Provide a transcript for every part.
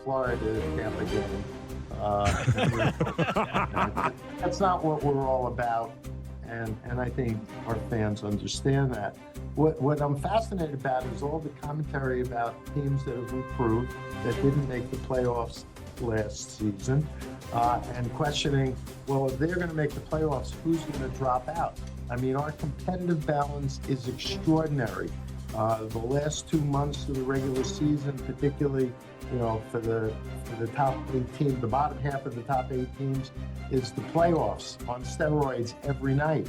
Florida-Tampa game. That's not what we're all about, and I think our fans understand that. What I'm fascinated about is all the commentary about teams that have improved that didn't make the playoffs last season, and questioning, well, if they're going to make the playoffs, who's going to drop out? I mean, our competitive balance is extraordinary. The last 2 months of the regular season, particularly, for the top 8 teams, the bottom half of the top 8 teams, is the playoffs on steroids every night.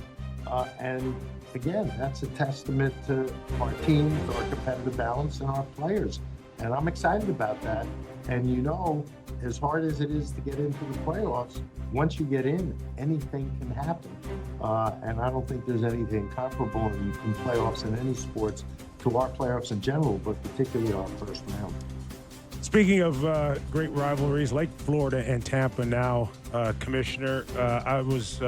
And again, that's a testament to our teams, our competitive balance, and our players. And I'm excited about that. And as hard as it is to get into the playoffs, once you get in, anything can happen. And I don't think there's anything comparable in playoffs in any sports to our playoffs in general, but particularly our first round. Speaking of great rivalries like Florida and Tampa now, Commissioner, I was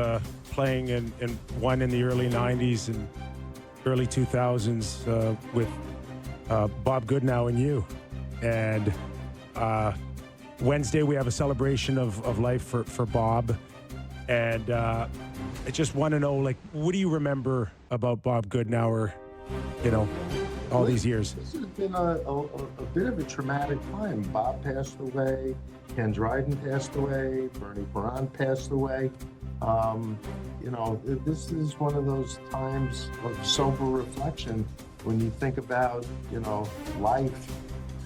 playing in one in the early 90s and early 2000s with Bob Goodnow and you. And Wednesday we have a celebration of life for Bob. And I just want to know, what do you remember about Bob Goodnow, all these years? This has been a bit of a traumatic time. Bob passed away, Ken Dryden passed away, Bernie Perron passed away. This is one of those times of sober reflection when you think about, life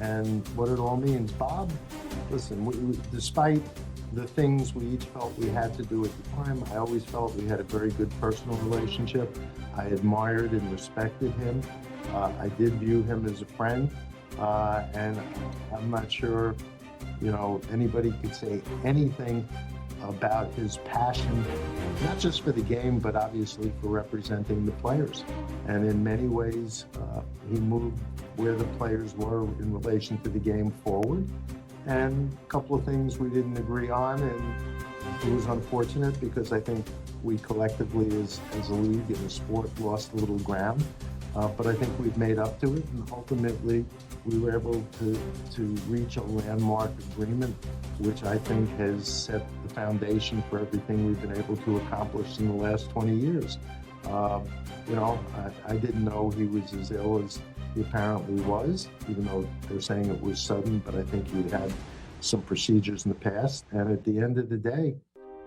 and what it all means. Bob, listen, despite the things we each felt we had to do at the time, I always felt we had a very good personal relationship. I admired and respected him. I did view him as a friend, and I'm not sure, anybody could say anything about his passion, not just for the game, but obviously for representing the players. And in many ways, he moved where the players were in relation to the game forward. And a couple of things we didn't agree on, and it was unfortunate because I think we collectively as a league and a sport lost a little ground. But I think we've made up to it, and ultimately we were able to reach a landmark agreement, which I think has set the foundation for everything we've been able to accomplish in the last 20 years. I didn't know he was as ill as he apparently was, even though they're saying it was sudden, but I think he had some procedures in the past. And at the end of the day,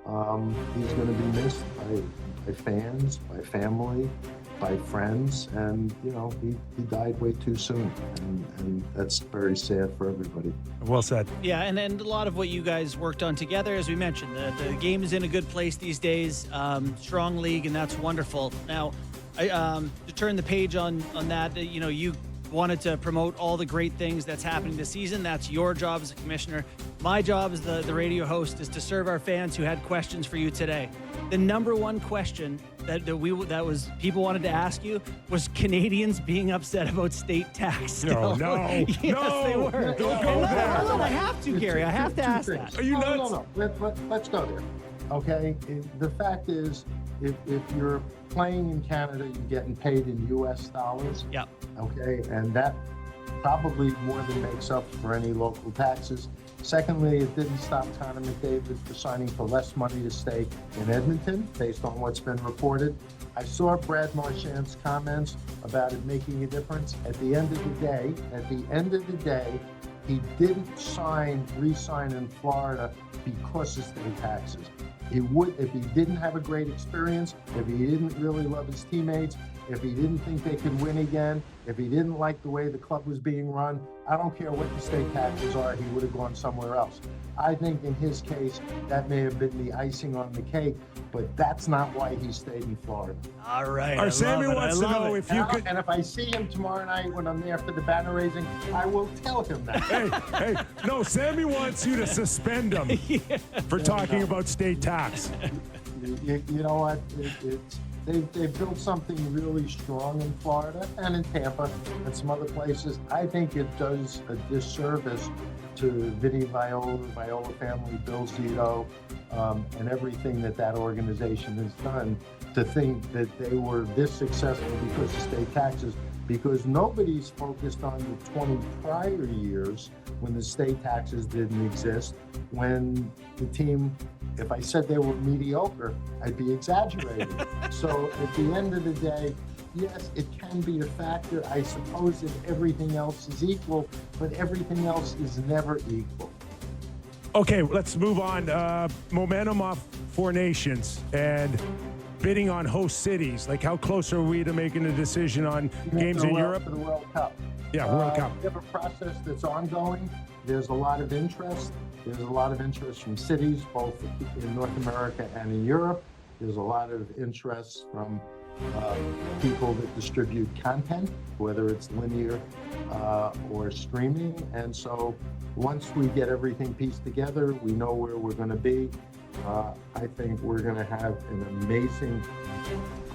he's going to be missed by fans, by family, by friends, and he died way too soon, and that's very sad for everybody. Well said. Yeah, and a lot of what you guys worked on together, as we mentioned, the game is in a good place these days, strong league, and that's wonderful. Now, to turn the page on that, you wanted to promote all the great things that's happening this season. That's your job as a commissioner. My job as the radio host is to serve our fans who had questions for you today. The number one question that was people wanted to ask you was Canadians being upset about state tax still. No. Yes, they were. Don't go there. Hold on, I have to, Gary. I have to ask that. Are you nuts? No. Let's go there. Okay? The fact is, if you're playing in Canada, you're getting paid in U.S. dollars. Yeah. Okay? And that probably more than makes up for any local taxes. Secondly, it didn't stop Connor McDavid for signing for less money to stay in Edmonton, based on what's been reported. I saw Brad Marchand's comments about it making a difference. At the end of the day, he didn't re-sign in Florida because of state taxes. He would, if he didn't have a great experience, if he didn't really love his teammates, if he didn't think they could win again, if he didn't like the way the club was being run, I don't care what the state taxes are, he would have gone somewhere else. I think in his case, that may have been the icing on the cake, but that's not why he stayed in Florida. All right. Our Sammy wants to know if you could. And if I see him tomorrow night when I'm there for the banner raising, I will tell him that. Hey, no, Sammy wants you to suspend him for talking about state tax. You know what? They've built something really strong in Florida and in Tampa and some other places. I think it does a disservice to Vinny Viola family, Bill Zito, and everything that organization has done to think that they were this successful because of state taxes because nobody's focused on the 20 prior years when the state taxes didn't exist, when the team, if I said they were mediocre, I'd be exaggerating. So at the end of the day, yes, it can be a factor. I suppose if everything else is equal, but everything else is never equal. Okay, let's move on. Momentum off Four Nations and bidding on host cities. Like, how close are we to making a decision on games in Europe? For the World Cup. Yeah, World Cup. We have a process that's ongoing. There's a lot of interest. There's a lot of interest from cities, both in North America and in Europe. There's a lot of interest from people that distribute content, whether it's linear or streaming. And so once we get everything pieced together, we know where we're going to be. I think we're going to have an amazing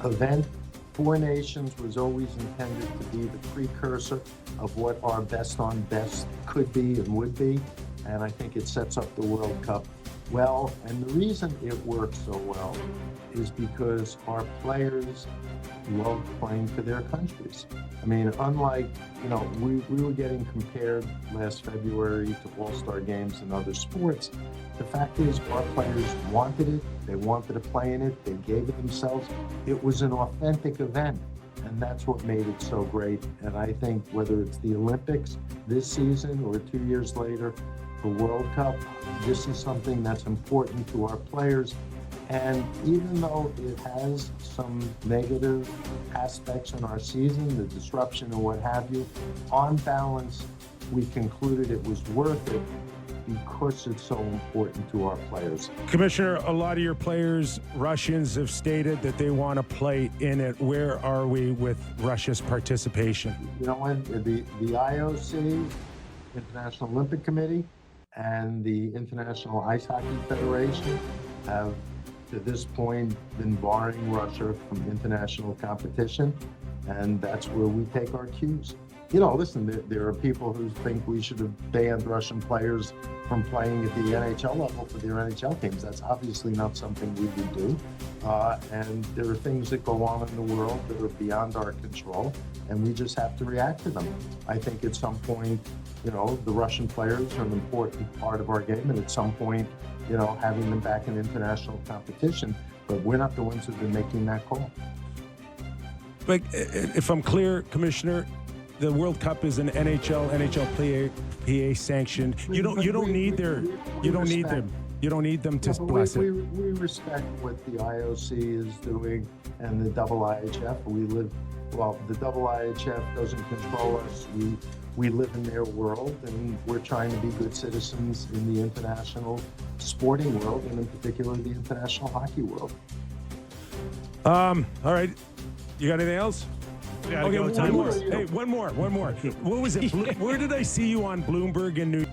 event. Four Nations was always intended to be the precursor of what our best on best could be and would be. And I think it sets up the World Cup well. And the reason it works so well is because our players love playing for their countries. I mean, unlike, we were getting compared last February to all-star games in other sports. The fact is, our players wanted it. They wanted to play in it. They gave it themselves. It was an authentic event, and that's what made it so great. And I think whether it's the Olympics this season or 2 years later, the World Cup, this is something that's important to our players. And even though it has some negative aspects in our season, the disruption and what have you, on balance, we concluded it was worth it because it's so important to our players. Commissioner, a lot of your players, Russians, have stated that they want to play in it. Where are we with Russia's participation? You know what? The IOC, International Olympic Committee, and the International Ice Hockey Federation have, to this point, been barring Russia from international competition, and that's where we take our cues. Listen, there are people who think we should have banned Russian players from playing at the NHL level for their NHL teams. That's obviously not something we would do. And there are things that go on in the world that are beyond our control, and we just have to react to them. I think at some point, the Russian players are an important part of our game, and at some point, having them back in international competition, but we're not the ones who've been making that call. But if I'm clear, Commissioner, the World Cup is an NHLPA sanctioned. You don't need them to bless it. We respect what the IOC is doing and the IIHF. The IIHF doesn't control us. We live in their world, and we're trying to be good citizens in the international sporting world, and in particular the international hockey world. All right. You got anything else? Yeah, okay, go, one more. Hey, one more. What was it? Where did I see you on Bloomberg in New York?